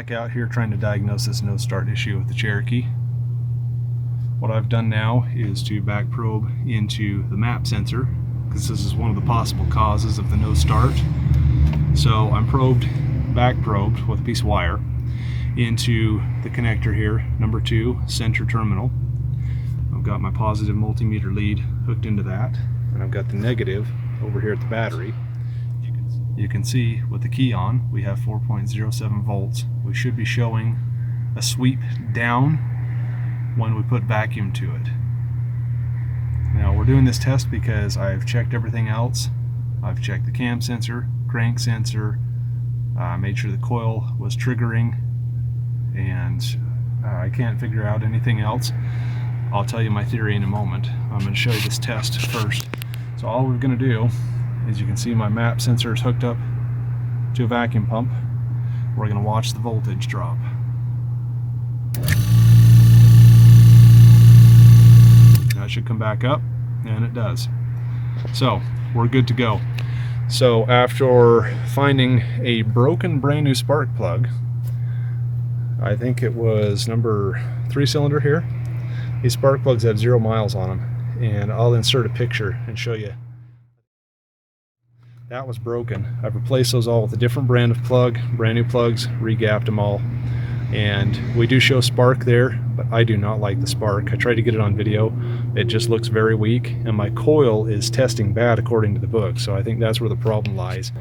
back out here trying to diagnose this no start issue with the Cherokee. What I've done now is to back probe into the map sensor, because this is one of the possible causes of the no start. So I'm back probed with a piece of wire into the connector here, number 2, center terminal. I've got my positive multimeter lead hooked into that, and I've got the negative over here at the battery. You can see with the key on, we have 4.07 volts. We should be showing a sweep down when we put vacuum to it. Now we're doing this test because I've checked everything else. I've checked the cam sensor, crank sensor, made sure the coil was triggering, and I can't figure out anything else. I'll tell you my theory in a moment. I'm going to show you this test first. So all we're going to do is, you can see my map sensor is hooked up to a vacuum pump. We're going to watch the voltage drop. That should come back up, and it does. So we're good to go. So after finding a broken brand new spark plug, I think it was number 3 cylinder here. These spark plugs have 0 miles on them, and I'll insert a picture and show you. That was broken. I've replaced those all with a different brand of plug, brand new plugs, re-gapped them all. And we do show spark there, but I do not like the spark. I tried to get it on video. It just looks very weak, and my coil is testing bad according to the book, so I think that's where the problem lies.